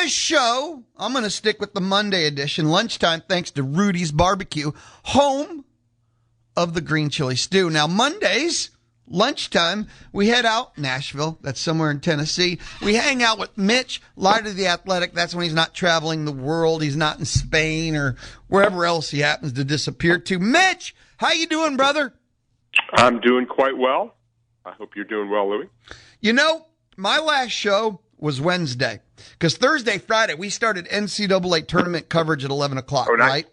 a show. I'm going to stick with the Monday edition, lunchtime, thanks to Rudy's Barbecue, home of the green chili stew. Now, Mondays, lunchtime, we head out Nashville. That's somewhere in Tennessee. We hang out with Mitch Light of the Athletic. That's when he's not traveling the world. He's not in Spain or wherever else he happens to disappear to. Mitch, how you doing, brother? I'm doing quite well. I hope you're doing well, Louie. You know, my last show was Wednesday because Thursday, Friday, we started NCAA tournament coverage at 11 o'clock, nice. Right?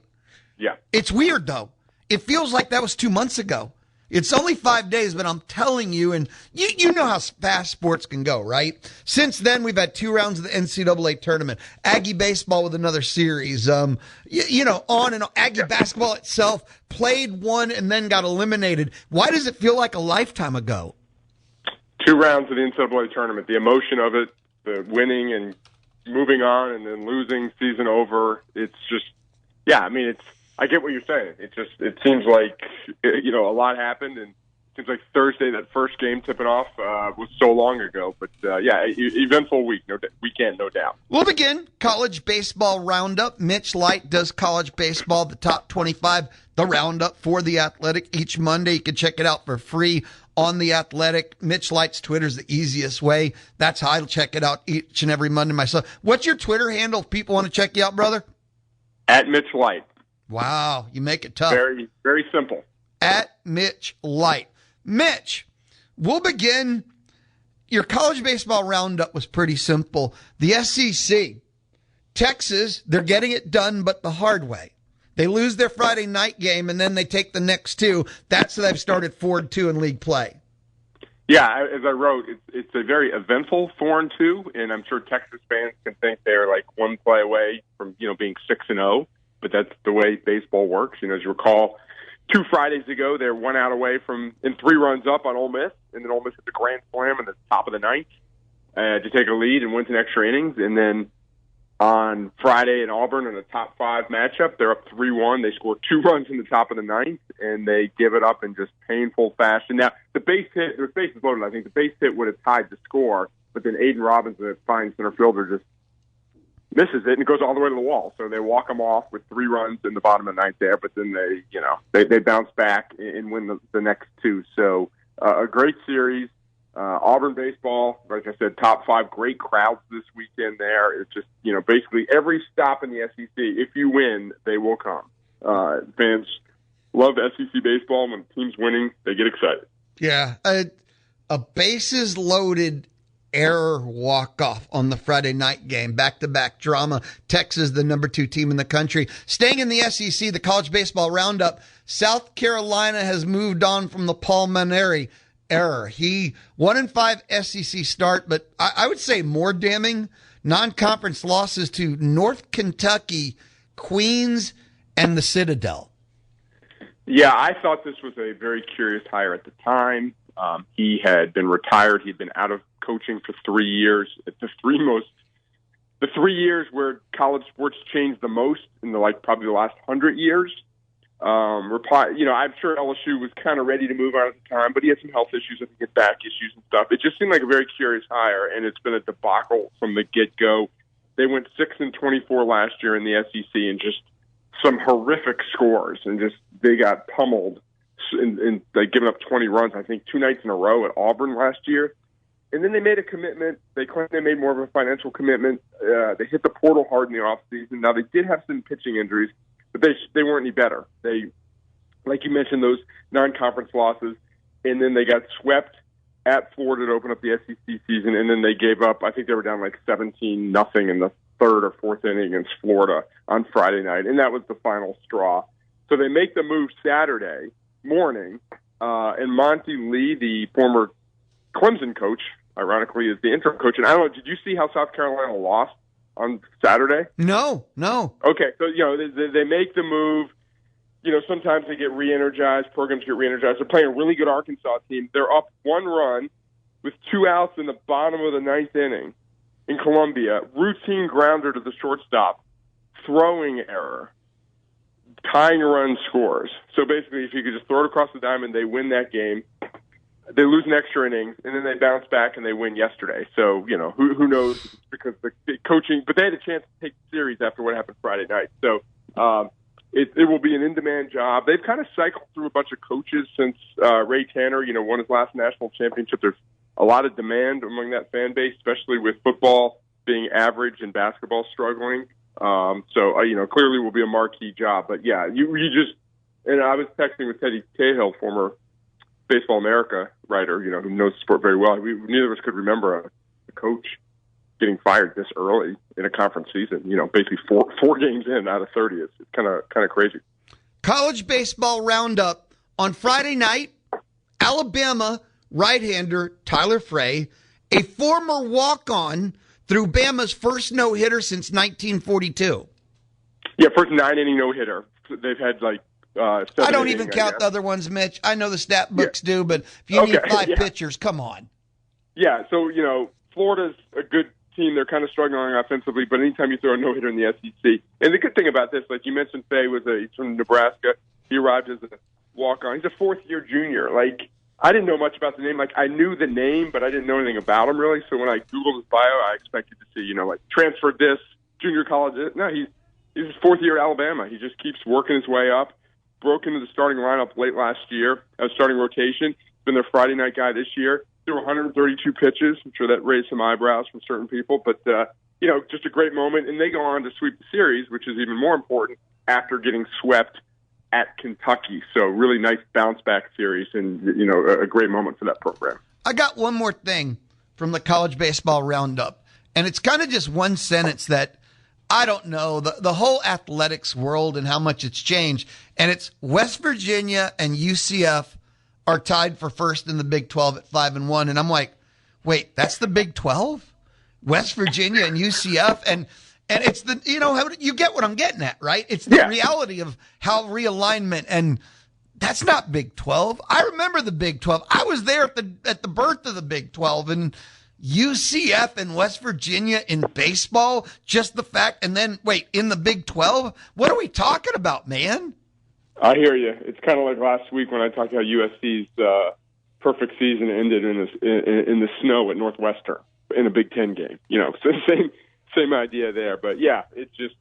Yeah. It's weird, though. It feels like that was 2 months ago. It's only 5 days, but I'm telling you, and you know how fast sports can go, right? Since then, we've had 2 rounds of the NCAA tournament. Aggie baseball with another series. On and on. Aggie basketball itself played one and then got eliminated. Why does it feel like a lifetime ago? 2 rounds of the NCAA tournament. The emotion of it, the winning and moving on and then losing, season over. It's just, I get what you're saying. It seems like, a lot happened, and it seems like Thursday, that first game tipping off, was so long ago. But, eventful weekend, no doubt. We'll begin college baseball roundup. Mitch Light does college baseball, the top 25, the roundup for The Athletic each Monday. You can check it out for free on The Athletic. Mitch Light's Twitter is the easiest way. That's how I check it out each and every Monday myself. What's your Twitter handle if people want to check you out, brother? At Mitch Light. Wow, you make it tough. Very, very simple. At Mitch Light. Mitch, we'll begin. Your college baseball roundup was pretty simple. The SEC, Texas, they're getting it done, but the hard way. They lose their Friday night game, and then they take the next 2. That's how they've started 4-2 in league play. Yeah, as I wrote, it's a very eventful 4-2, and I'm sure Texas fans can think they're like one play away from being 6-0. But that's the way baseball works. As you recall, 2 Fridays ago, they're 1 out away from and 3 runs up on Ole Miss, and then Ole Miss hit the grand slam in the top of the 9th to take a lead and wins in extra innings. And then on Friday in Auburn in the top 5 matchup, they're up 3-1. They score 2 runs in the top of the 9th, and they give it up in just painful fashion. Now, the base hit, the base is loaded. I think the base hit would have tied the score, but then Aiden Robinson, a fine center fielder, just misses it, and it goes all the way to the wall. So they walk them off with 3 runs in the bottom of the 9th there, but then they bounce back and win the next 2. So a great series. Auburn baseball, like I said, top 5, great crowds this weekend there. It's just, basically every stop in the SEC, if you win, they will come. Fans love SEC baseball. When the team's winning, they get excited. Yeah, a bases loaded error walk-off on the Friday night game. Back-to-back drama. Texas, the number 2 team in the country. Staying in the SEC, the college baseball roundup, South Carolina has moved on from the Paul Mainieri error. He 1-5 SEC start, but I would say more damning, non-conference losses to North Kentucky, Queens, and the Citadel. Yeah, I thought this was a very curious hire at the time. He had been retired. He'd been out of coaching for 3 years. It's the 3 years where college sports changed the most in probably the last 100 years. I'm sure LSU was kind of ready to move on at the time, but he had some health issues, I think, and back issues and stuff. It just seemed like a very curious hire, and it's been a debacle from the get-go. They went 6-24 last year in the SEC, and just some horrific scores, and just they got pummeled. And they giving up 20 runs, I think, 2 nights in a row at Auburn last year. And then they made a commitment. They claimed they made more of a financial commitment. They hit the portal hard in the offseason. Now, they did have some pitching injuries, but they weren't any better. They, like you mentioned, those non-conference losses, and then they got swept at Florida to open up the SEC season, and then they gave up. I think they were down 17-0 in the 3rd or 4th inning against Florida on Friday night, and that was the final straw. So they make the move Saturday morning, and Monty Lee, the former Clemson coach, ironically, is the interim coach. And I don't know, did you see how South Carolina lost on Saturday? No. Okay, so, they make the move. Sometimes they get re-energized, programs get re-energized. They're playing a really good Arkansas team. They're up 1 run with 2 outs in the bottom of the 9th inning in Columbia. Routine grounder to the shortstop. Throwing error. Tying run scores. So basically, if you could just throw it across the diamond, they win that game. They lose an extra innings, and then they bounce back and they win yesterday. So, who knows? Because the coaching, but they had a chance to take the series after what happened Friday night. So it will be an in-demand job. They've kind of cycled through a bunch of coaches since Ray Tanner, won his last national championship. There's a lot of demand among that fan base, especially with football being average and basketball struggling. Clearly will be a marquee job. But yeah, you just, and I was texting with Teddy Cahill, former Baseball America writer, who knows the sport very well. Neither of us could remember a coach getting fired this early in a conference season. Basically four games in out of 30. It's kind of crazy. College baseball roundup on Friday night. Alabama right-hander Tyler Frey, a former walk-on, threw Bama's first no-hitter since 1942. Yeah, first 9-inning no-hitter. They've had I don't even count the other ones, Mitch. I know the stat books do, but if you need five pitchers, come on. Yeah, so, Florida's a good team. They're kind of struggling offensively, but anytime you throw a no-hitter in the SEC. And the good thing about this, like you mentioned, Faye he's from Nebraska. He arrived as a walk-on. He's a fourth-year junior. I didn't know much about the name. I knew the name, but I didn't know anything about him, really. So when I Googled his bio, I expected to see, transferred this, junior college. No, he's his fourth year at Alabama. He just keeps working his way up. Broke into the starting lineup late last year, starting rotation. Been their Friday night guy this year. Threw 132 pitches. I'm sure that raised some eyebrows from certain people, but just a great moment. And they go on to sweep the series, which is even more important after getting swept at Kentucky. So really nice bounce back series, and a great moment for that program. I got one more thing from the college baseball roundup, and it's kind of just one sentence that I don't know, the whole athletics world and how much it's changed. And it's West Virginia and UCF are tied for first in the Big 12 at 5-1. And I'm like, wait, that's the Big 12? West Virginia and UCF? And it's you get what I'm getting at, right? It's the reality of how realignment, and that's not Big 12. I remember the Big 12. I was there at the birth of the Big 12, and UCF and West Virginia in baseball, just the fact, and then, wait, in the Big 12? What are we talking about, man? I hear you. It's kind of like last week when I talked about USC's perfect season ended in the snow at Northwestern in a Big Ten game. So same idea there. But yeah, it's just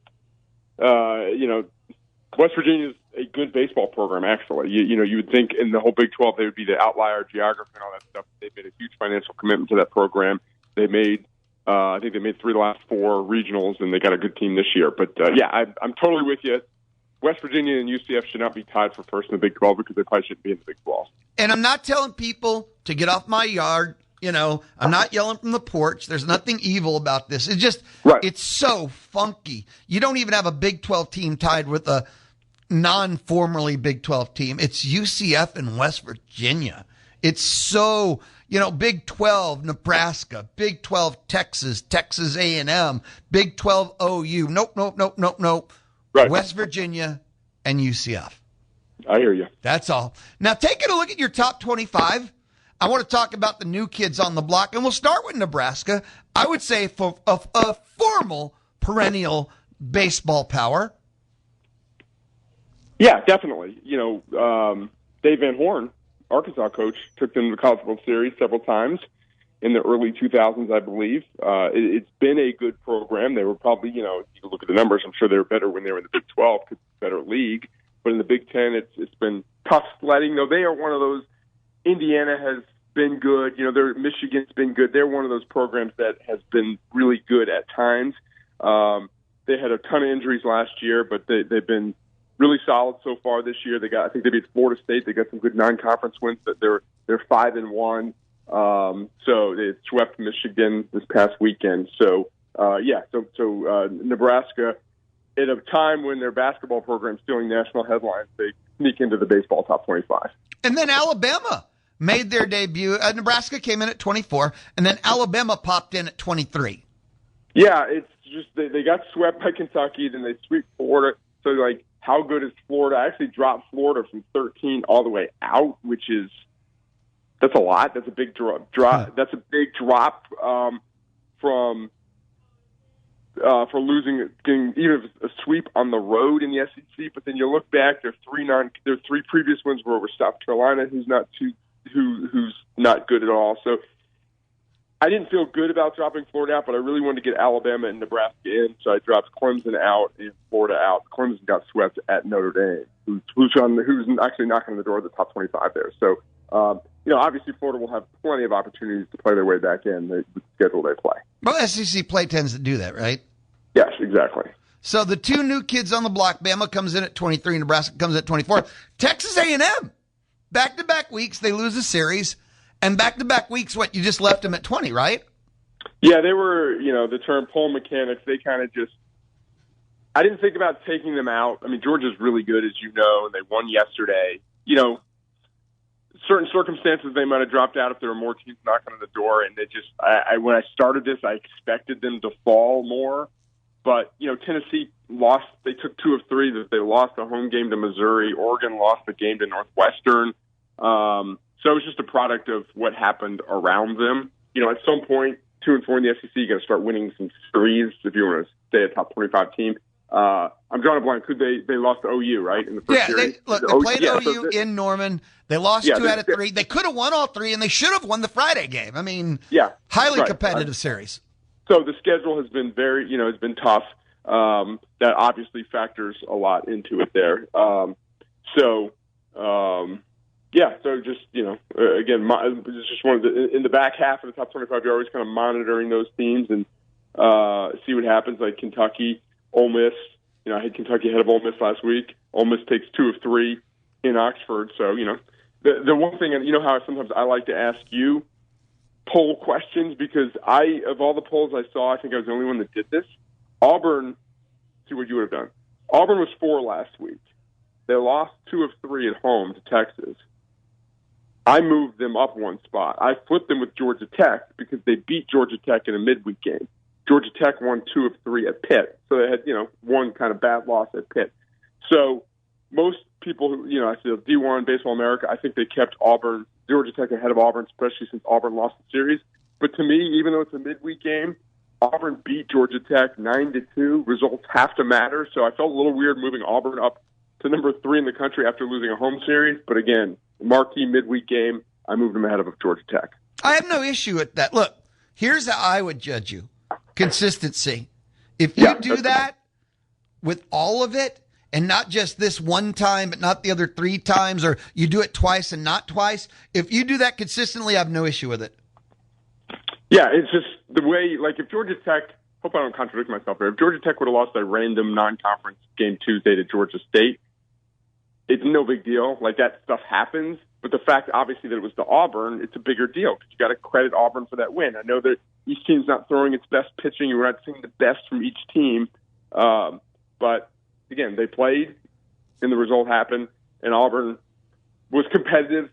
West Virginia's a good baseball program. Actually, you would think in the whole Big 12 they would be the outlier geography and all that stuff. They've made a huge financial commitment to that program. They made I think they made 3 of the last 4 regionals, and they got a good team this year. But I'm totally with you. West Virginia and UCF should not be tied for first in the Big 12 because they probably shouldn't be in the Big 12. And I'm not telling people to get off my yard. I'm not yelling from the porch. There's nothing evil about this. It's just, It's so funky. You don't even have a Big 12 team tied with a non-formerly Big 12 team. It's UCF and West Virginia. It's so, Big 12 Nebraska, Big 12 Texas A&M, Big 12 OU. Nope. Right. West Virginia and UCF. I hear you. That's all. Now, taking a look at your top 25, I want to talk about the new kids on the block, and we'll start with Nebraska. I would say for a formal perennial baseball power. Yeah, definitely. Dave Van Horn, Arkansas coach, took them to the College World Series several times in the early 2000s, I believe. It's been a good program. They were probably, you can look at the numbers, I'm sure they were better when they were in the Big 12, because it's a better league. But in the Big 10, it's been tough sledding. Though they are one of those, Indiana has been good. Michigan's been good. They're one of those programs that has been really good at times. They had a ton of injuries last year, but they've been really solid so far this year. I think they beat Florida State. They got some good non-conference wins. But they're 5-1. So they swept Michigan this past weekend. So Nebraska, at a time when their basketball program's stealing national headlines, they sneak into the baseball top 25. And then Alabama made their debut. Nebraska came in at 24, and then Alabama popped in at 23. Yeah, it's just they got swept by Kentucky, then they sweep Florida. So, how good is Florida? I actually dropped Florida from 13 all the way out, that's a lot. That's a big drop. That's a big drop from for losing, getting even a sweep on the road in the SEC. But then you look back, their 3 previous wins were over South Carolina, who's not good at all. So I didn't feel good about dropping Florida out, but I really wanted to get Alabama and Nebraska in, so I dropped Clemson out and Florida out. Clemson got swept at Notre Dame, who's actually knocking on the door of the top 25 there. So, obviously Florida will have plenty of opportunities to play their way back in the schedule they play. Well, SEC play tends to do that, right? Yes, exactly. So the two new kids on the block, Bama comes in at 23, Nebraska comes in at 24. Texas A&M, back-to-back weeks, they lose a series. And back-to-back weeks, you just left them at 20, right? Yeah, they were, the term pole mechanics, they kind of just – I didn't think about taking them out. I mean, Georgia's really good, as you know, and they won yesterday. Certain circumstances they might have dropped out if there were more teams knocking on the door, and they just – when I started this, I expected them to fall more. But, Tennessee lost – they took 2 of 3. That they lost a home game to Missouri. Oregon lost the game to Northwestern. So it was just a product of what happened around them. At some point, 2 and 4 in the SEC, you got to start winning some series if you want to stay a top 25 team. I'm drawing a blank. They lost to OU, right? In the first series? They played OU in Norman. They lost 2 out of 3. They could have won all 3, and they should have won the Friday game. I mean, highly competitive series. So the schedule has been has been tough. That obviously factors a lot into it there. So just, again, just wanted in the back half of the top 25, you're always kind of monitoring those teams and see what happens, like Kentucky, Ole Miss. I had Kentucky ahead of Ole Miss last week. Ole Miss takes 2 of 3 in Oxford. So, the one thing, and how sometimes I like to ask you poll questions because of all the polls I saw, I think I was the only one that did this. Auburn, see what you would have done. Auburn was 4 last week. They lost 2 of 3 at home to Texas. I moved them up 1 spot. I flipped them with Georgia Tech because they beat Georgia Tech in a midweek game. Georgia Tech won 2 of 3 at Pitt. So they had, one kind of bad loss at Pitt. So most people who, I see D1, Baseball America, I think they kept Georgia Tech ahead of Auburn, especially since Auburn lost the series. But to me, even though it's a midweek game, Auburn beat Georgia Tech 9-2. Results have to matter. So I felt a little weird moving Auburn up to number 3 in the country after losing a home series. But again, marquee midweek game, I moved them ahead of Georgia Tech. I have no issue with that. Look, here's how I would judge you. Consistency. If you do that with all of it, and not just this one time, but not the other 3 times, or you do it twice and not twice, if you do that consistently, I have no issue with it. Yeah, it's just the way, like if Georgia Tech, hope I don't contradict myself here, if Georgia Tech would have lost a random non-conference game Tuesday to Georgia State, it's no big deal. Like that stuff happens. But the fact, obviously, that it was to Auburn, it's a bigger deal because you got to credit Auburn for that win. I know that each team's not throwing its best pitching. You're not seeing the best from each team. But, again, they played, and the result happened, and Auburn was competitive.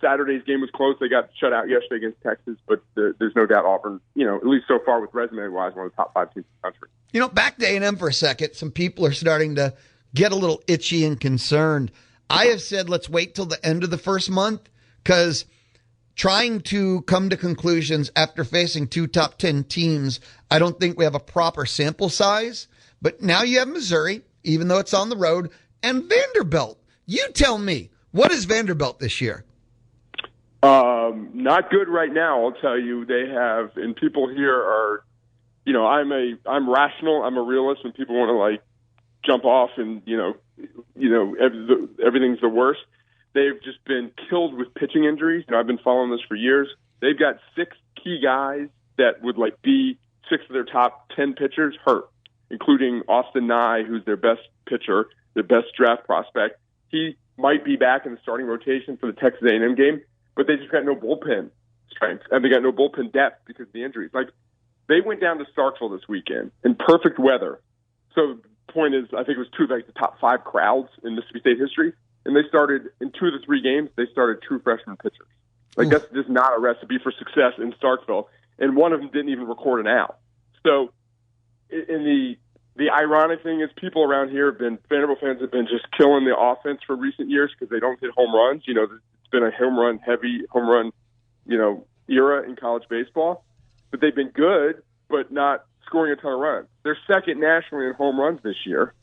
Saturday's game was close. They got shut out yesterday against Texas, but there's no doubt Auburn, at least so far with resume-wise, one of the top 5 teams in the country. Back to A&M for a second. Some people are starting to get a little itchy and concerned. I have said let's wait till the end of the first month because trying to come to conclusions after facing 2 top 10 teams, I don't think we have a proper sample size. But now you have Missouri, even though it's on the road, and Vanderbilt. You tell me, what is Vanderbilt this year? Not good right now, I'll tell you. They have, and people here are, I'm rational. I'm a realist when people want to jump off and, everything's the worst. They've just been killed with pitching injuries. I've been following this for years. They've got 6 key guys that would be 6 of their top 10 pitchers hurt, including Austin Nye, who's their best pitcher, their best draft prospect. He might be back in the starting rotation for the Texas A&M game, but they just got no bullpen strength, and they got no bullpen depth because of the injuries. They went down to Starkville this weekend in perfect weather. So the point is, I think it was 2 of the top 5 crowds in Mississippi State history. And they started, in 2 of the 3 games, they started true freshman pitchers. That's just not a recipe for success in Starkville. And one of them didn't even record an out. So, in the ironic thing is people around here Vanderbilt fans have been just killing the offense for recent years because they don't hit home runs. It's been a home run era in college baseball. But they've been good, but not scoring a ton of runs. They're second nationally in home runs this year,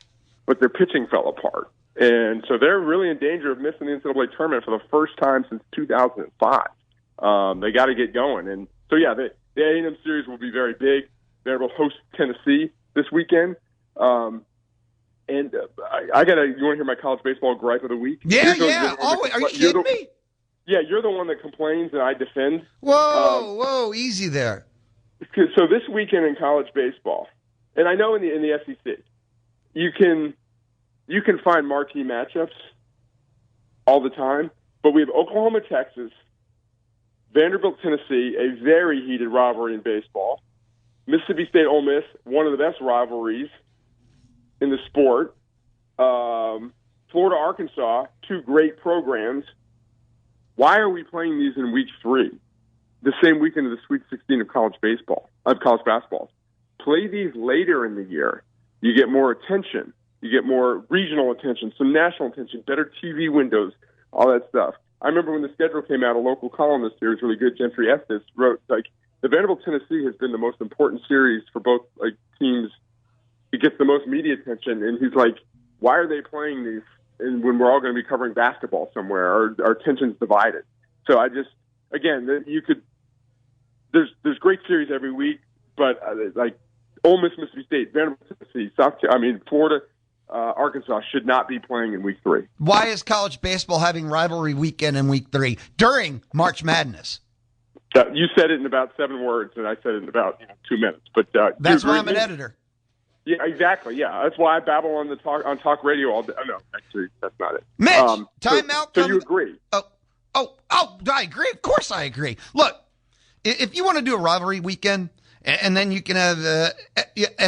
but their pitching fell apart. And so they're really in danger of missing the NCAA tournament for the first time since 2005. They got to get going. And So yeah, the A&M series will be very big. Vanderbilt hosts Tennessee this weekend. And I got you want to hear my college baseball gripe of the week? Yeah. Oh, are you kidding me? Yeah, you're the one that complains and I defend. Whoa, easy there. So this weekend in college baseball, and I know in the SEC, you can find marquee matchups all the time, but we have Oklahoma, Texas, Vanderbilt, Tennessee, a very heated rivalry in baseball. Mississippi State, Ole Miss, one of the best rivalries in the sport. Florida, Arkansas, two great programs. Why are we playing these in week 3, the same weekend of the Sweet 16 of college basketball? Play these later in the year. You get more attention. You get more regional attention, some national attention, better TV windows, all that stuff. I remember when the schedule came out, a local columnist here was really good, Gentry Estes, wrote, the Vanderbilt Tennessee has been the most important series for both teams. It gets the most media attention, and he's like, why are they playing these and when we're all going to be covering basketball somewhere? Our attention's divided. So there's great series every week, but Ole Miss, Mississippi State, Vanderbilt, Tennessee, Florida, Arkansas should not be playing in week 3. Why is college baseball having rivalry weekend in week 3 during March Madness? You said it in about 7 words, and I said it in about 2 minutes. But that's why I'm an editor. Yeah, exactly. Yeah, that's why I babble on talk radio all day. Oh, no, actually, that's not it. Mitch, timeout. So you agree? Oh, I agree. Of course, I agree. Look, if you want to do a rivalry weekend, and then you can have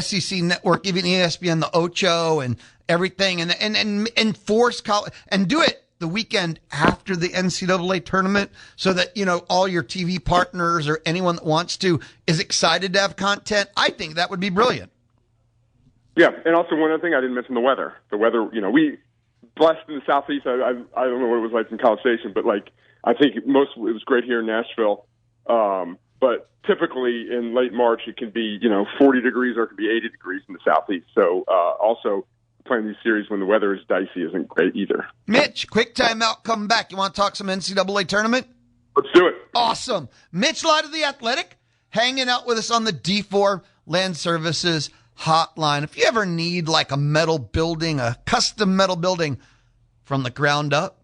SEC Network, even ESPN, the Ocho, and everything, and force college and do it the weekend after the NCAA tournament, so that all your TV partners or anyone that wants to is excited to have content. I think that would be brilliant. Yeah, and also one other thing I didn't mention: the weather. The weather, we blessed in the Southeast. I don't know what it was like in College Station, but I think it was great here in Nashville. But typically in late March, it can be 40 degrees or it can be 80 degrees in the Southeast. So also playing these series when the weather is dicey isn't great either. Mitch, quick timeout. Come back. You want to talk some NCAA tournament? Let's do it. Awesome. Mitch Light of The Athletic hanging out with us on the D4 Land Services hotline. If you ever need a metal building, a custom metal building from the ground up,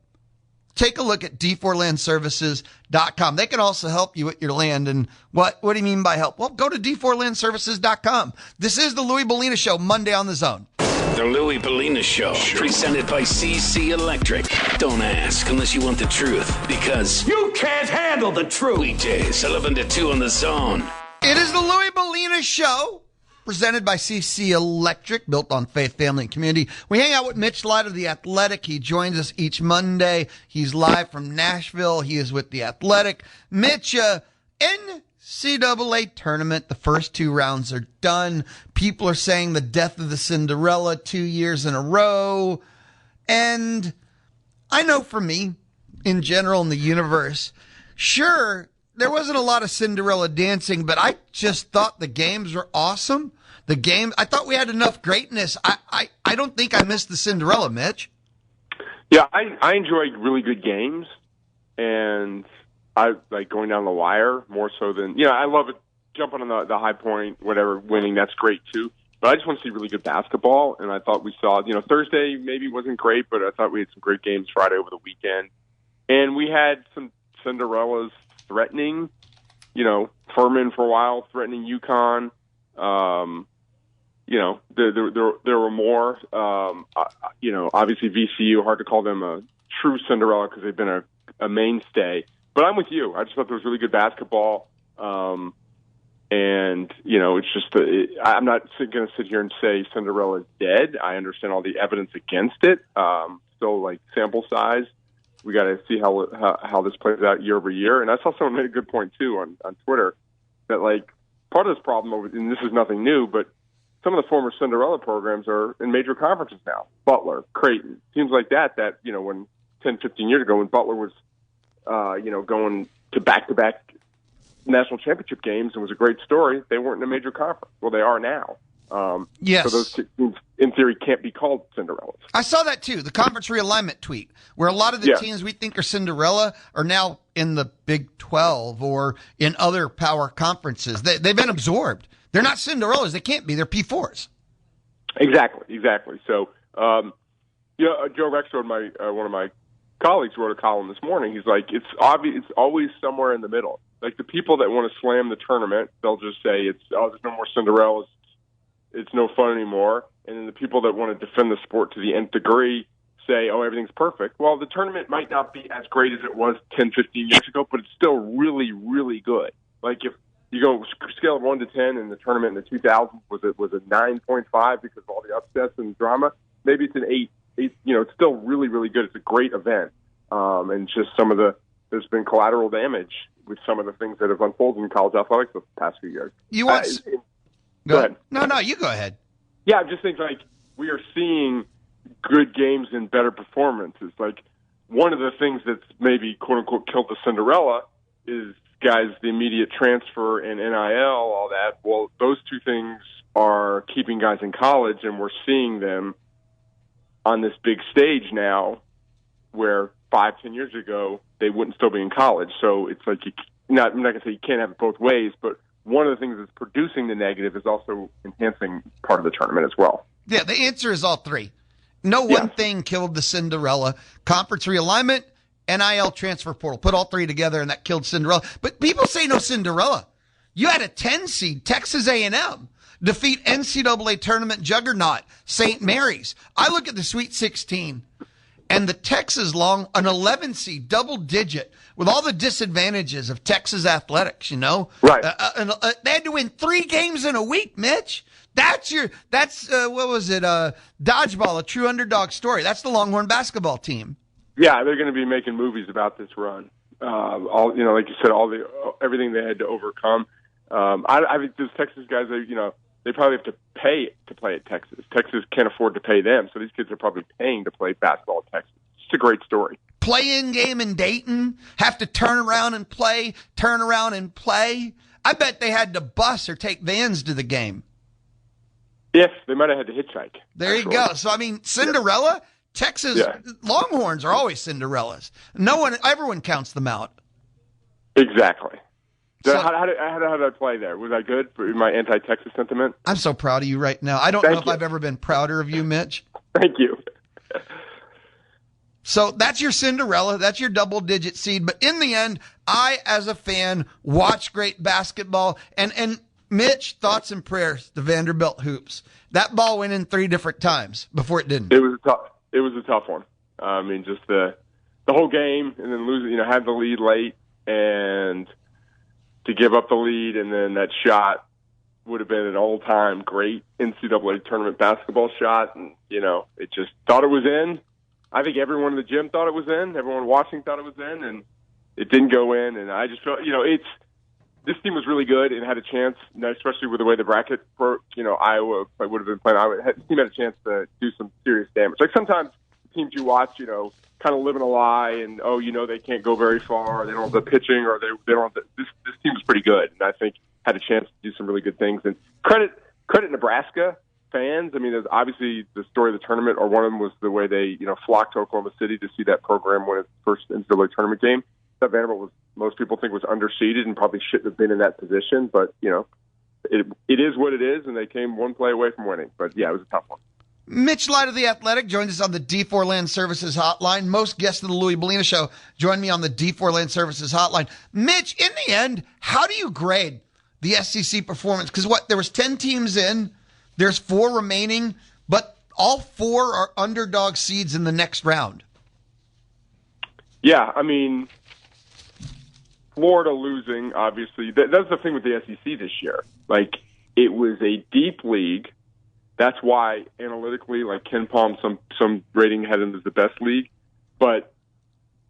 take a look at d4landservices.com. They can also help you with your land. And what do you mean by help? Well, go to d4landservices.com. This is the Louie Bellina Show, Monday on the Zone. The Louie Bellina Show, presented by CC Electric. Don't ask unless you want the truth, because you can't handle the truth. Weekdays, 11 to 2 on the Zone. It is the Louie Bellina Show, presented by CC Electric, built on faith, family, and community. We hang out with Mitch Light of The Athletic. He joins us each Monday. He's live from Nashville. He is with The Athletic. Mitch, NCAA tournament, the first 2 rounds are done. People are saying the death of the Cinderella 2 years in a row. And I know for me, in general in the universe, sure, there wasn't a lot of Cinderella dancing, but I just thought the games were awesome. I thought we had enough greatness. I don't think I missed the Cinderella, Mitch. Yeah, I enjoy really good games, and I like going down the wire more so than, I love it, jumping on the high point, whatever, winning, that's great too. But I just want to see really good basketball, and I thought we saw, Thursday maybe wasn't great, but I thought we had some great games Friday over the weekend. And we had some Cinderellas threatening, Furman for a while, threatening UConn. There were more. Obviously VCU, hard to call them a true Cinderella because they've been a mainstay. But I'm with you. I just thought there was really good basketball. It's just I'm not going to sit here and say Cinderella is dead. I understand all the evidence against it. Still, sample size. We got to see how this plays out year over year. And I saw someone made a good point too on Twitter that part of this problem, and this is nothing new, but some of the former Cinderella programs are in major conferences now. Butler, Creighton, teams like that when 10, 15 years ago when Butler was going to back-to-back national championship games and was a great story, they weren't in a major conference. Well, they are now. Yes. So those teams, in theory, can't be called Cinderallas. I saw that too, the conference realignment tweet, where a lot of the teams we think are Cinderella are now in the Big 12 or in other power conferences. They've been absorbed. They're not Cinderellas. They can't be. They're P4s. Exactly. So, Joe Rexrode, one of my colleagues, wrote a column this morning. He's like, it's obvious. It's always somewhere in the middle. Like the people that want to slam the tournament, they'll just say there's no more Cinderellas. It's no fun anymore. And then the people that want to defend the sport to the nth degree say, everything's perfect. Well, the tournament might not be as great as it was 10, 15 years ago, but it's still really, really good. Like if you go scale of 1 to 10 in the tournament in the 2000s, was a 9.5 because of all the upsets and drama? Maybe it's an 8. It's still really, really good. It's a great event. And just there's been collateral damage with some of the things that have unfolded in college athletics the past few years. Go ahead. No, you go ahead. Yeah, I just think we are seeing good games and better performances. Like one of the things that's maybe quote unquote killed the Cinderella is guys, the immediate transfer and NIL, all that. Well, those two things are keeping guys in college, and we're seeing them on this big stage now where 5-10 years ago they wouldn't still be in college. So it's like I'm not going to say you can't have it both ways, but one of the things that's producing the negative is also enhancing part of the tournament as well. Yeah, the answer is all three. No one thing killed the Cinderella. Conference realignment, NIL transfer portal. Put all three together, and that killed Cinderella. But people say no Cinderella. You had a 10 seed, Texas A&M, defeat NCAA Tournament juggernaut, St. Mary's. I look at the Sweet 16, and the Texas an 11 seed, double digit, with all the disadvantages of Texas athletics, Right. They had to win 3 games in a week, Mitch. That's what was it? Dodgeball, a true underdog story. That's the Longhorn basketball team. Yeah, they're going to be making movies about this run. Like you said, everything they had to overcome. I think those Texas guys, they probably have to pay to play at Texas. Texas can't afford to pay them, so these kids are probably paying to play basketball at Texas. It's a great story. Play-in game in Dayton, have to turn around and play. I bet they had to bus or take vans to the game. If they might have had to hitchhike. There you go. So, Cinderella, Texas Longhorns are always Cinderellas. Everyone counts them out. Exactly. So, how did I play there? Was I good for my anti-Texas sentiment? I'm so proud of you right now. I don't know if I've ever been prouder of you, Mitch. Thank you. So that's your Cinderella. That's your double-digit seed. But in the end, I, as a fan, watch great basketball. And Mitch, thoughts and prayers to Vanderbilt hoops. That ball went in 3 different times before it didn't. It was a tough one. Just the whole game, and then lose. Had the lead late, and to give up the lead, and then that shot would have been an all-time great NCAA tournament basketball shot. And it just thought it was in. I think everyone in the gym thought it was in. Everyone watching thought it was in, and it didn't go in. And I just felt, this team was really good and had a chance, especially with the way the bracket for, Iowa would have been playing. This team had a chance to do some serious damage. Like sometimes teams you watch, kind of live in a lie, and they can't go very far. They don't have the pitching, or they don't have this team is pretty good, and I think had a chance to do some really good things. And credit Nebraska fans. There's obviously the story of the tournament, or one of them was the way they, flocked to Oklahoma City to see that program win its first NCAA tournament game. That Vanderbilt most people think was underseeded and probably shouldn't have been in that position, but it is what it is, and they came one play away from winning. But yeah, it was a tough one. Mitch Light of The Athletic joins us on the D4 Land Services hotline. Most guests of the Louie Bellina Show join me on the D4 Land Services hotline. Mitch, in the end, how do you grade the SEC performance? Because there was 10 teams in, there's 4 remaining, but all 4 are underdog seeds in the next round. Yeah, Florida losing, obviously. That's the thing with the SEC this year. It was a deep league. That's why analytically, Ken Palm, some rating had him as the best league, but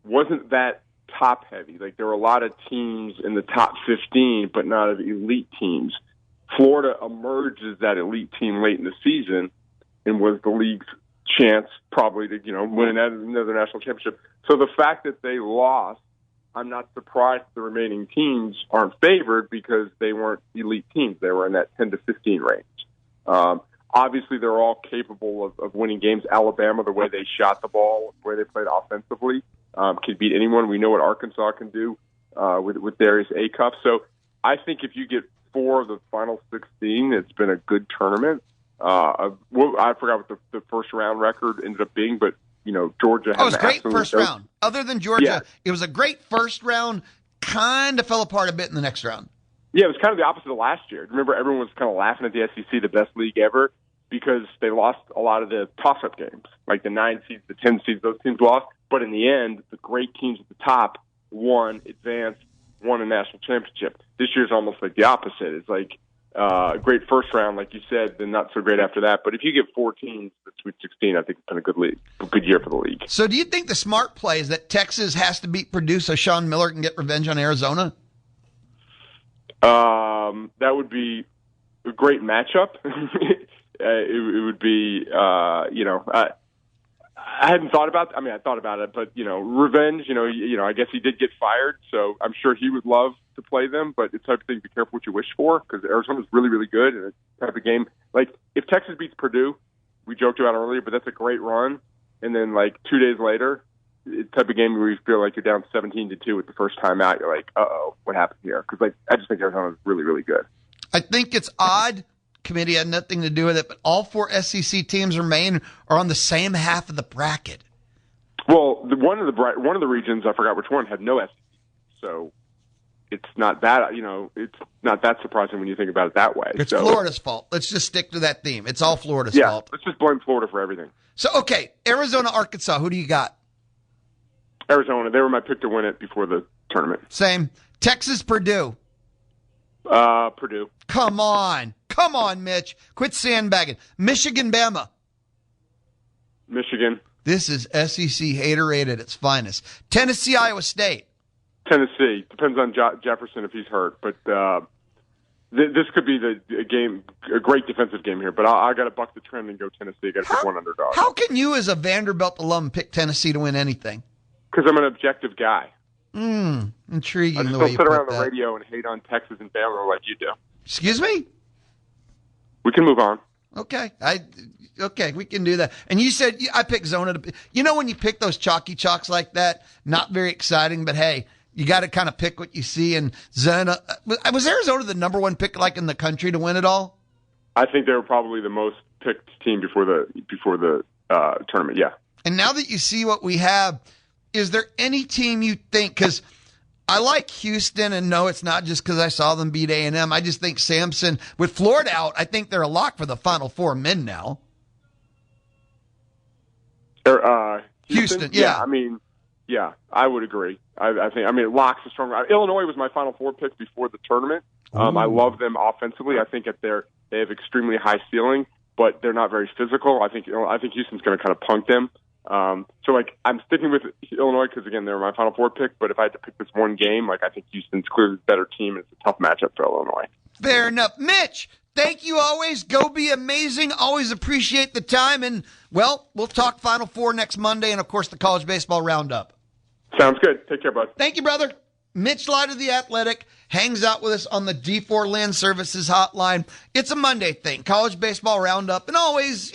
wasn't that top heavy. There were a lot of teams in the top 15, but not of elite teams. Florida emerged as that elite team late in the season and was the league's chance probably to, win another national championship. So the fact that they lost, I'm not surprised the remaining teams aren't favored because they weren't elite teams. They were in that 10 to 15 range. Obviously, they're all capable of winning games. Alabama, the way they shot the ball, the way they played offensively, can beat anyone. We know what Arkansas can do with Darius Acuff. So I think if you get 4 of the final 16, it's been a good tournament. I forgot what the first round record ended up being, but Georgia had it was great first round. Other than Georgia, It was a great first round. Kind of fell apart a bit in the next round. Yeah, it was kind of the opposite of last year. Remember, everyone was kind of laughing at the SEC, the best league ever, because they lost a lot of the toss-up games, like the 9 seeds, the 10 seeds. Those teams lost, but in the end, the great teams at the top won, advanced, won a national championship. This year's almost like the opposite. It's like a great first round, like you said, then not so great after that. But if you get 4 teams to the Sweet 16, I think it's been a good year for the league. So do you think the smart play is that Texas has to beat Purdue so Sean Miller can get revenge on Arizona? That would be a great matchup. It would be, I hadn't thought about. I thought about it, but revenge. I guess he did get fired, so I'm sure he would love to play them. But it's the type of thing. Be careful what you wish for, because Arizona's really, really good, and it's the type of game. Like if Texas beats Purdue, we joked about it earlier, but that's a great run. And then 2 days later, it's the type of game where you feel like you're down 17-2 with the first time out. You're like, uh-oh, what happened here? Because I just think Arizona's really, really good. I think it's odd. Committee had nothing to do with it, but all 4 SEC teams are on the same half of the bracket. Well, one of the regions, I forgot which one, had no SEC, so it's not that it's not that surprising when you think about it that way. It's Florida's fault. Let's just stick to that theme. It's all Florida's fault. Let's just blame Florida for everything. So okay, Arizona, Arkansas. Who do you got? Arizona. They were my pick to win it before the tournament. Same. Texas, Purdue. Purdue. Come on, Mitch. Quit sandbagging. Michigan, Bama. Michigan. This is SEC haterade at its finest. Tennessee, Iowa State. Tennessee. Depends on Jefferson if he's hurt, but this could be a great defensive game here. But I got to buck the trend and go Tennessee. I got to pick one underdog. How can you, as a Vanderbilt alum, pick Tennessee to win anything? Because I'm an objective guy. Intriguing. I just don't sit around the radio and hate on Texas and Bama like you do. Excuse me? We can move on. Okay. Okay, we can do that. And you said I picked Zona to. When you pick those chalky chalks like that, not very exciting, but hey, you got to kind of pick what you see. And Zona was Arizona the number 1 pick in the country to win it all? I think they were probably the most picked team before the tournament. Yeah. And now that you see what we have, is there any team you think? Because I like Houston, and no, it's not just because I saw them beat A&M. I just think Samson, with Florida out, I think they're a lock for the Final Four men now. Houston, yeah. I would agree. I think lock's a strong. Illinois was my Final Four pick before the tournament. I love them offensively. I think they have extremely high ceiling, but they're not very physical. I think Houston's going to kind of punk them. So I'm sticking with Illinois because again they're my Final Four pick. But if I had to pick this one game, I think Houston's clearly the better team. It's a tough matchup for Illinois. Fair enough, Mitch. Thank you always. Go be amazing. Always appreciate the time. And we'll talk Final Four next Monday, and of course the college baseball roundup. Sounds good. Take care, bud. Thank you, brother. Mitch Light of The Athletic hangs out with us on the D4 Land Services hotline. It's a Monday thing. College baseball roundup, and always,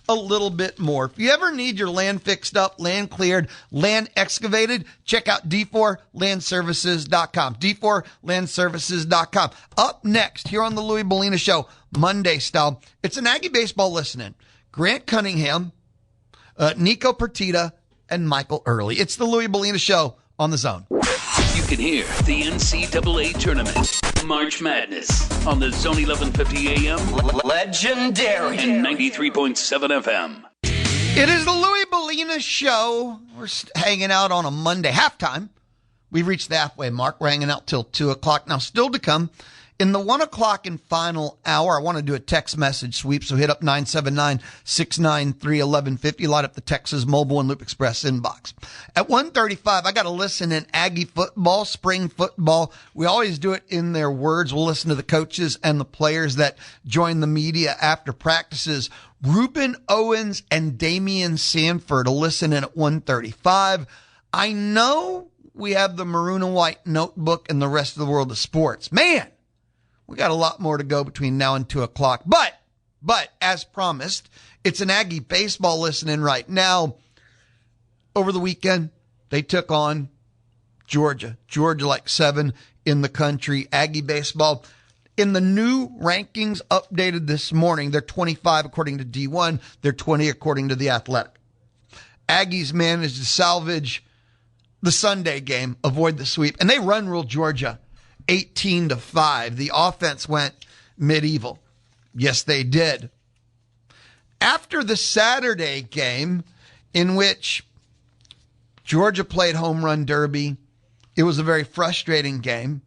a little bit more. If you ever need your land fixed up, land cleared, land excavated, check out d4landservices.com. d4landservices.com. Up next, here on the Louie Bellina Show, Monday style, it's an Aggie baseball listening. Grant Cunningham, Nico Partida, and Michael Earley. It's the Louie Bellina Show on the Zone. You can hear the NCAA Tournament, March Madness, on the Zone 1150 AM. Legendary. And 93.7 FM. It is the Louie Bellina Show. We're hanging out on a Monday. Halftime. We've reached the halfway mark. We're hanging out till 2 o'clock. Now, still to come, in the 1 o'clock and final hour, I want to do a text message sweep, so hit up 979-693-1150. Light up the Texas Mobile and Loop Express inbox. At 1:35, I got to listen in Aggie football, spring football. We always do it in their words. We'll listen to the coaches and the players that join the media after practices. Ruben Owens and Damian Sanford will listen in at 1:35. I know we have the maroon and white notebook and the rest of the world of sports. Man, we got a lot more to go between now and 2 o'clock. But But as promised, it's an Aggie baseball listening right now. Over the weekend, they took on Georgia. Georgia like 7 in the country. Aggie baseball. In the new rankings updated this morning, they're 25 according to D1. They're 20 according to The Athletic. Aggies managed to salvage the Sunday game, avoid the sweep, and they run-ruled Georgia 18-5. The offense went medieval. Yes, they did. After the Saturday game, in which Georgia played home run derby, it was a very frustrating game.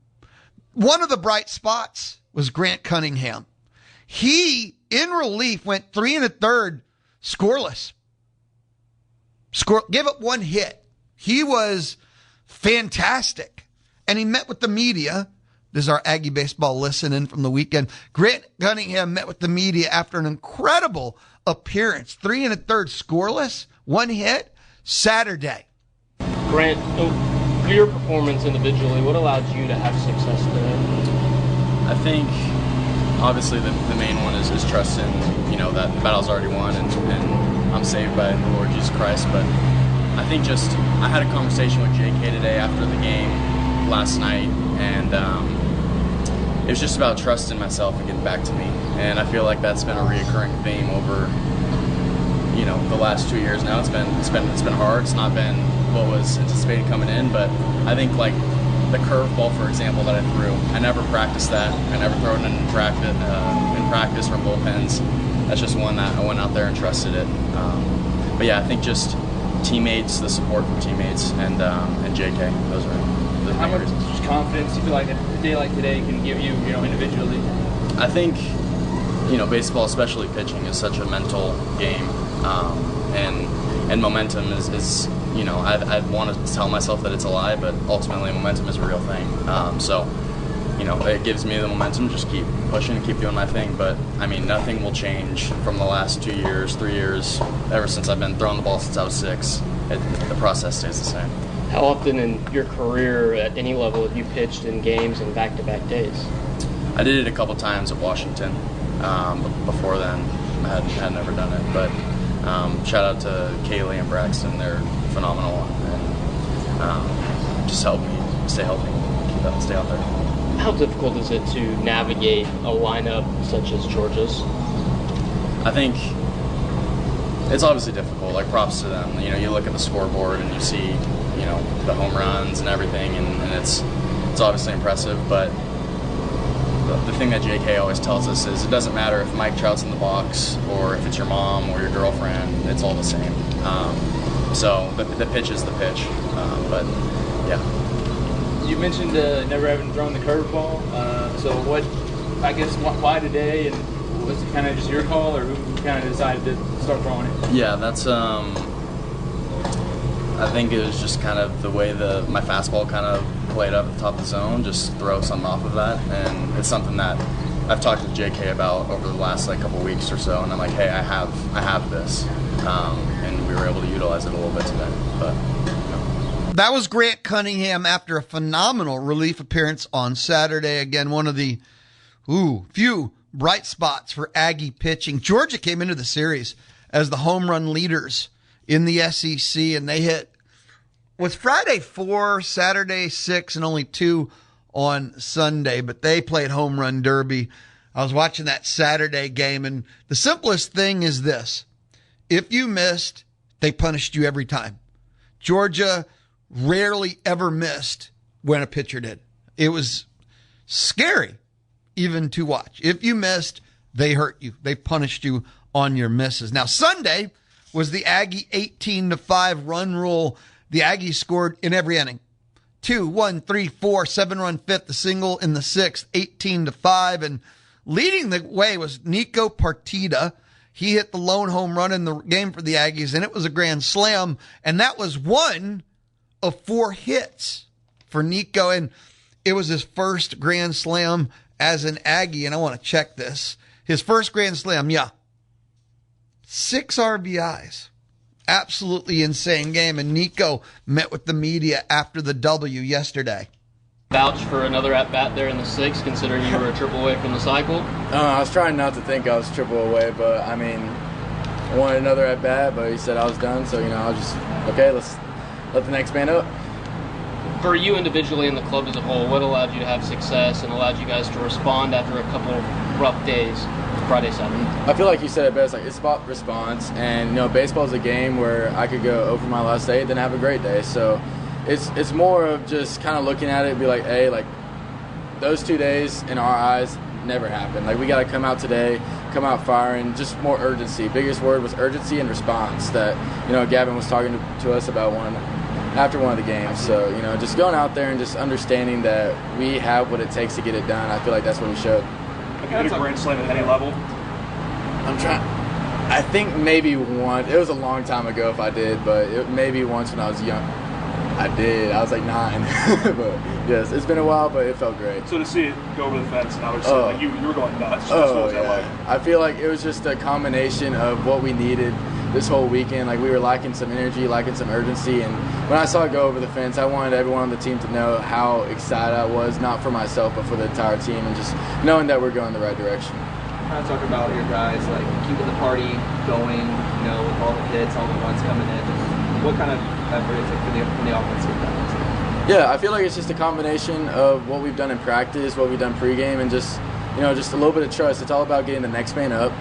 One of the bright spots was Grant Cunnigham. He, in relief, went 3 1/3 scoreless. Gave up 1 hit. He was fantastic. And he met with the media. This is our Aggie baseball listening from the weekend. Grant Cunnigham met with the media after an incredible appearance. 3 1/3 scoreless, 1 hit, Saturday. Grant, your performance individually, what allowed you to have success today? I think obviously the main one is trust in, that the battle's already won and I'm saved by the Lord Jesus Christ. But I think I had a conversation with JK today after the game last night, and it was just about trusting myself and getting back to me. And I feel like that's been a reoccurring theme over the last 2 years now. It's been hard. It's not been what was anticipated coming in, but I think like the curveball, for example, that I threw, I never practiced that. I never throw it in practice from bullpens. That's just one that I went out there and trusted it. But yeah, I think just teammates, the support from teammates, and JK. Those are the How main much reasons. just confidence do you feel like a day like today can give you, individually? I think, baseball, especially pitching, is such a mental game, and momentum is I want to tell myself that it's a lie, but ultimately momentum is a real thing. So it gives me the momentum to just keep pushing and keep doing my thing. But I mean, nothing will change from the last 2 years, 3 years, ever since I've been throwing the ball since I was 6. The process stays the same. How often in your career at any level have you pitched in games and back-to-back days? I did it a couple times at Washington. Before then, I had never done it. But shout out to Kaylee and Braxton. They're phenomenal and just help me stay healthy, stay out there. How difficult is it to navigate a lineup such as Georgia's? I think it's obviously difficult. Like, props to them. You look at the scoreboard and you see, the home runs and everything, and it's obviously impressive. But the thing that JK always tells us is it doesn't matter if Mike Trout's in the box or if it's your mom or your girlfriend. It's all the same. So the pitch is the pitch. But yeah. You mentioned never having thrown the curveball. So why today? And was it kind of just your call, or who kind of decided to start throwing it? Yeah, that's I think it was just kind of the way my fastball kind of played up at the top of the zone. Just throw something off of that, and it's something that I've talked to JK about over the last couple of weeks or so. And I'm like, hey, I have this, and we were able to utilize it a little bit today. But That was Grant Cunnigham after a phenomenal relief appearance on Saturday. Again, one of the few bright spots for Aggie pitching. Georgia came into the series as the home run leaders in the SEC, and they hit, was Friday 4, Saturday 6, and only 2 on Sunday, but they played home run derby. I was watching that Saturday game, and the simplest thing is this. If you missed, they punished you every time. Georgia rarely ever missed when a pitcher did. It was scary even to watch. If you missed, they hurt you. They punished you on your misses. Now, Sunday was the Aggie 18-5 run rule. The Aggies scored in every inning. 2, 1, 3, 4, 7-run fifth, the single in the 6th, 18-5. And leading the way was Nico Partida. He hit the lone home run in the game for the Aggies, and it was a grand slam. And that was one of 4 hits for Nico. And it was his first grand slam as an Aggie. And I want to check this. His first grand slam, 6 RBIs. Absolutely insane game. And Nico met with the media after the W yesterday. Vouch for another at-bat there in the 6th, considering you were a triple away from the cycle? I was trying not to think I was triple away, but I mean, I wanted another at-bat, but he said I was done, so, I was just, okay, let's let the next man up. For you individually and the club as a whole, what allowed you to have success and allowed you guys to respond after a couple of rough days Friday, Saturday? I feel like you said it best. It's about response, and baseball is a game where I could go over my last day, then have a great day. So it's more of just kind of looking at it and be like, hey, those 2 days in our eyes never happened. We got to come out today, come out firing, just more urgency. Biggest word was urgency and response that Gavin was talking to us about after one of the games. So just going out there and just understanding that we have what it takes to get it done. I feel like that's what we showed. Have you hit a grand slam at any level? I think maybe one. It was a long time ago if I did, but maybe once when I was young. I did. I was 9. But yes, it's been a while, but it felt great. So to see it go over the fence, and obviously you were going nuts. What was that like? I feel like it was just a combination of what we needed this whole weekend. We were lacking some energy, lacking some urgency, and when I saw it go over the fence, I wanted everyone on the team to know how excited I was, not for myself, but for the entire team, and just knowing that we're going the right direction. Kind of talk about your guys keeping the party going, with all the hits, all the runs coming in. What kind of effort is it for the offense to get that? Yeah, I feel like it's just a combination of what we've done in practice, what we've done pregame, and just a little bit of trust. It's all about getting the next man up,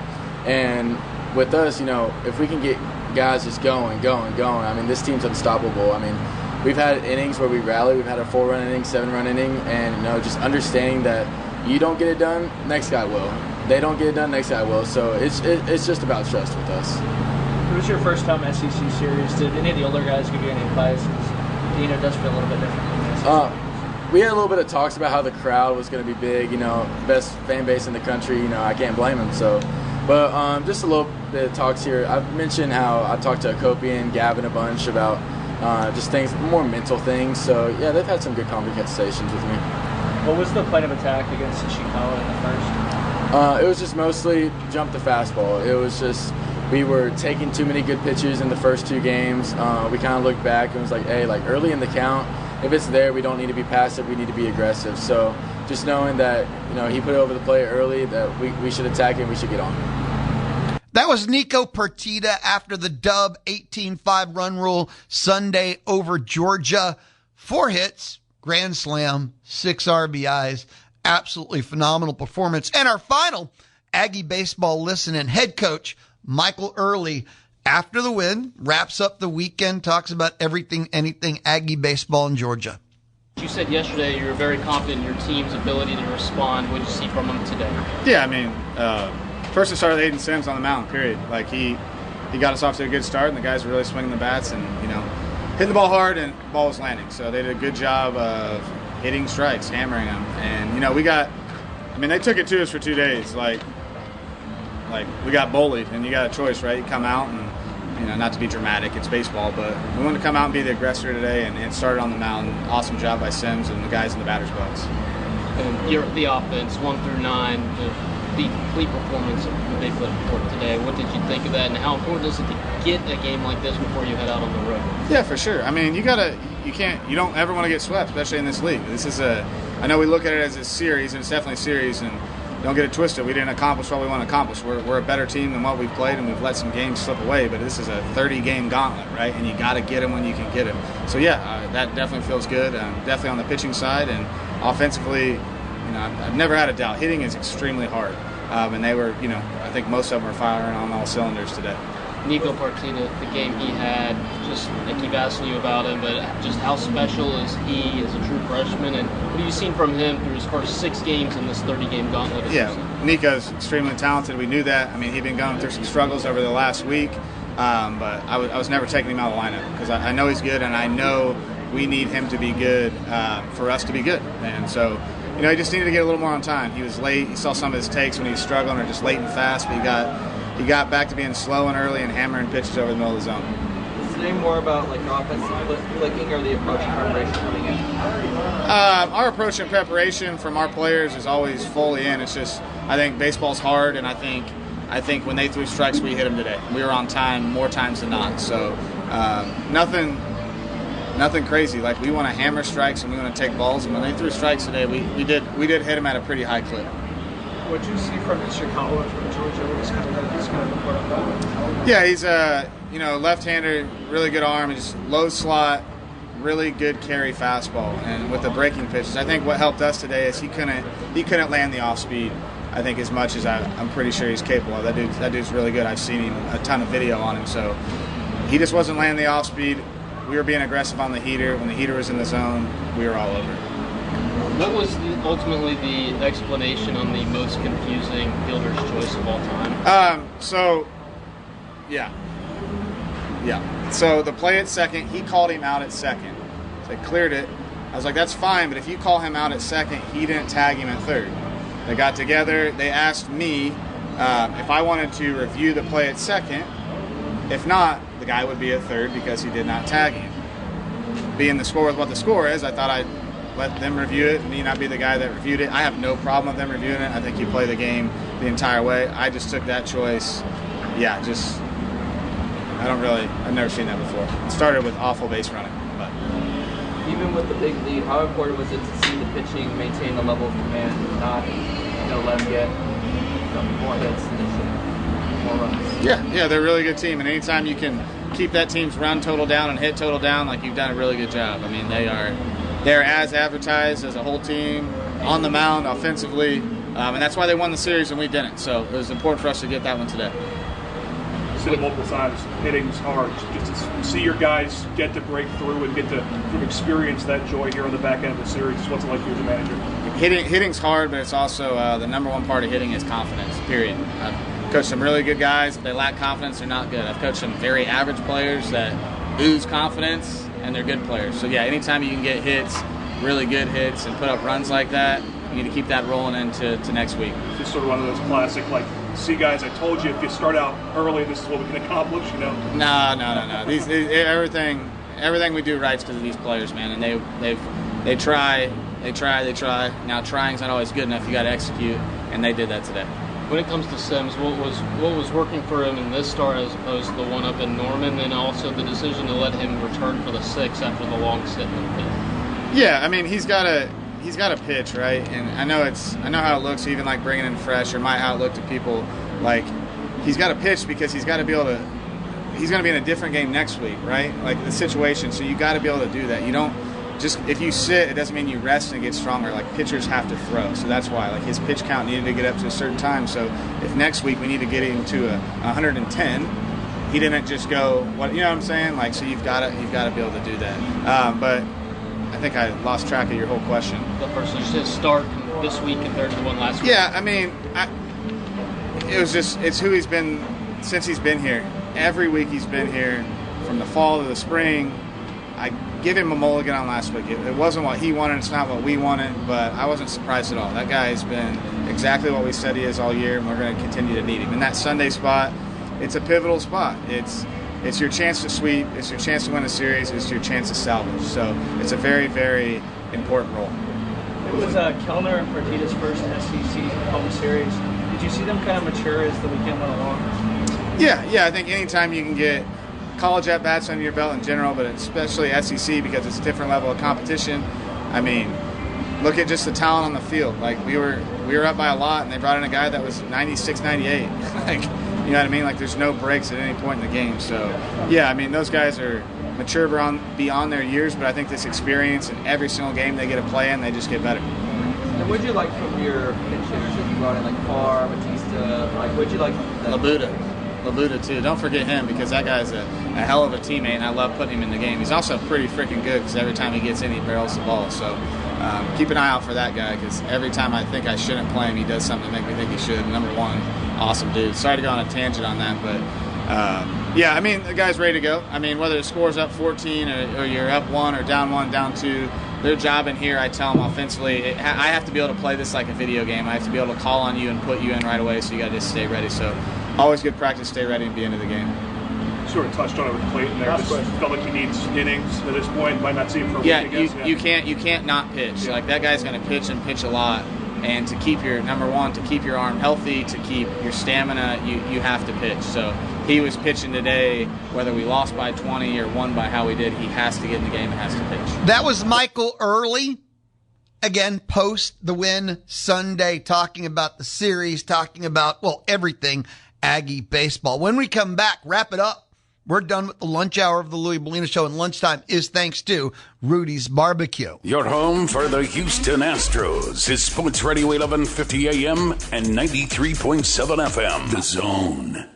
and with us, if we can get guys just going, I mean, this team's unstoppable. I mean, we've had innings where we rally. We've had a 4-run inning, 7-run inning, and just understanding that you don't get it done, next guy will. They don't get it done, next guy will. So it's just about trust with us. It was your first time SEC series. Did any of the older guys give you any advice? Because does feel a little bit different from the SEC. We had a little bit of talks about how the crowd was going to be big. Best fan base in the country. I can't blame them. So. But just a little bit of talks here. I've mentioned how I talked to Kopi and Gavin a bunch about just things, more mental things. So, yeah, they've had some good conversations with me. What was the plan of attack against Chicago in the first? It was just mostly jump the fastball. It was just we were taking too many good pitches in the first 2 games. We kind of looked back and was like, hey, early in the count, if it's there, we don't need to be passive. We need to be aggressive. So just knowing that, he put it over the plate early, that we should attack it and we should get on. That was Nico Partida after the dub 18-5 run rule Sunday over Georgia. 4 hits, grand slam, 6 RBIs. Absolutely phenomenal performance. And our final Aggie baseball listen-in, head coach Michael Earley, after the win, wraps up the weekend, talks about everything, anything Aggie baseball in Georgia. You said yesterday you were very confident in your team's ability to respond. What did you see from them today? Yeah, I mean, first it started with Aiden Sims on the mound, period. He got us off to a good start, and the guys were really swinging the bats and, hitting the ball hard, and the ball was landing. So they did a good job of hitting strikes, hammering them. And, they took it to us for 2 days. We got bullied, and you got a choice, right? You come out and, not to be dramatic, it's baseball, but we wanted to come out and be the aggressor today, and it started on the mound. Awesome job by Sims and the guys in the batter's box. And the offense, 1 through 9, the complete performance that they put forth today. What did you think of that, and how important is it to get a game like this before you head out on the road? Yeah, for sure. I mean, you don't ever want to get swept, especially in this league. I know we look at it as a series, and it's definitely a series, and don't get it twisted. We didn't accomplish what we want to accomplish. We're a better team than what we've played, and we've let some games slip away, but this is a 30-game gauntlet, right? And you got to get them when you can get them. So, that definitely feels good, definitely on the pitching side. And offensively, I've never had a doubt. Hitting is extremely hard. And they were, I think most of them are firing on all cylinders today. Nico Partida, the game he had, just I keep asking you about him, but just how special is he as a true freshman, and what have you seen from him through his first 6 games in this 30-game gauntlet? Yeah, Nico's extremely talented. We knew that. I mean, he'd been going through some struggles over the last week, but I was never taking him out of the lineup because I know he's good, and I know we need him to be good for us to be good. And so, he just needed to get a little more on time. He was late. You saw some of his takes when he was struggling or just late and fast, but he got back to being slow and early and hammering pitches over the middle of the zone. Is there any more about the offensive clicking or the approach and preparation coming in? Our approach and preparation from our players is always fully in. It's just I think baseball's hard, and I think when they threw strikes, we hit them today. We were on time more times than not. So nothing nothing crazy. Like, we want to hammer strikes and we want to take balls. And when they threw strikes today, we did hit him at a pretty high clip. What you see from his Chicago from Georgia? He's kind of the part of that. Yeah, he's left-hander, really good arm, just low slot, really good carry fastball, and with the breaking pitches. I think what helped us today is he couldn't land the off speed. I think as much as I'm pretty sure he's capable of. That dude's really good. I've seen him a ton of video on him, so he just wasn't landing the off speed. We were being aggressive on the heater. When the heater was in the zone, we were all over. What was ultimately the explanation on the most confusing fielder's choice of all time? So the play at second, he called him out at second. So they cleared it. I was like, that's fine, but if you call him out at second, he didn't tag him at third. They got together. They asked me if I wanted to review the play at second. If not, the guy would be at third because he did not tag him. Being the score with what the score is, I thought I'd let them review it, me not be the guy that reviewed it. I have no problem with them reviewing it. I think you play the game the entire way. I just took that choice. I've never seen that before. It started with awful base running. But Even with the big lead, how important was it to see the pitching maintain the level of command and not let them get more hits and more runs? Yeah, they're a really good team, and anytime you can keep that team's run total down and hit total down, like, you've done a really good job. I mean, they're as advertised as a whole team on the mound offensively, and that's why they won the series and we didn't. So it was important for us to get that one today. Said it multiple times, hitting's hard. Just to see your guys get to break through and get to experience that joy here on the back end of the series. What's it like for you as a manager? Hitting's hard, but it's also the number one part of hitting is confidence, period. I've coached some really good guys. If they lack confidence, they're not good. I've coached some very average players that ooze confidence, and they're good players. So, yeah, anytime you can get hits, really good hits, and put up runs like that, you need to keep that rolling into next week. Just sort of one of those classic, like, see, guys, I told you if you start out early, this is what we can accomplish, you know? No. Everything we do right's because of these players, man, and they try. Now, trying's not always good enough. You got to execute, and they did that today. When it comes to Sims, what was working for him in this start as opposed to the one up in Norman, and also the decision to let him return for the sixth after the long sit in the fifth? Yeah, I mean, he's got to pitch, right? And I know how it looks, even like bringing in fresh, or my outlook to people, like, he's got to pitch because he's got to be able to. He's going to be in a different game next week, right? Like the situation. So you got to be able to do that. You don't just, if you sit, it doesn't mean you rest and get stronger. Like, pitchers have to throw, so that's why. Like, his pitch count needed to get up to a certain time. So if next week we need to get him to 110, he didn't just go. What, you know what I'm saying? Like, so you've got to be able to do that. But I think I lost track of your whole question. The first is his start this week compared to the one last week. Yeah, I mean, it's who he's been since he's been here. Every week he's been here, from the fall to the spring. I give him a mulligan on last week. It wasn't what he wanted. It's not what we wanted, but I wasn't surprised at all. That guy has been exactly what we said he is all year, and we're going to continue to need him. And that Sunday spot, it's a pivotal spot. It's your chance to sweep. It's your chance to win a series. It's your chance to salvage. So it's a very, very important role. It was Kellner and Partida's first SEC home series. Did you see them kind of mature as the weekend went along? Yeah. I think anytime you can get college at-bats under your belt in general, but especially SEC because it's a different level of competition. I mean, look at just the talent on the field. Like, we were up by a lot, and they brought in a guy that was 96, 98. Like, you know what I mean? Like, there's no breaks at any point in the game. So, yeah, I mean, those guys are mature beyond their years, but I think this experience in every single game they get to play in, they just get better. And what did you like from your pitchers that you brought in, like Farr, Batista? Like, what did you like? Labuda too. Don't forget him, because that guy's a hell of a teammate, and I love putting him in the game. He's also pretty freaking good because every time he gets in, he barrels the ball. So keep an eye out for that guy, because every time I think I shouldn't play him, he does something to make me think he should. Number one, awesome dude. Sorry to go on a tangent on that, but yeah, I mean, the guy's ready to go. I mean, whether the score's up 14 or you're up 1 or down 2, their job in here, I tell them offensively, I have to be able to play this like a video game. I have to be able to call on you and put you in right away, so you got to just stay ready. So always good practice, stay ready, and be into the game. Sort of touched on it with Clayton there. Just felt like he needs innings at this point. Might not see him for a week, I guess. You can't not pitch. Yeah. Like, that guy's going to pitch and pitch a lot. And to keep your, number one, to keep your arm healthy, to keep your stamina, you have to pitch. So he was pitching today, whether we lost by 20 or won by how we did, he has to get in the game and has to pitch. That was Michael Earley. Again, post the win Sunday, talking about the series, talking about, well, everything Aggie baseball. When we come back, wrap it up. We're done with the lunch hour of the Louie Bellina Show, and lunchtime is thanks to Rudy's Barbecue. Your home for the Houston Astros is Sports Radio 1150 AM and 93.7 FM. The Zone.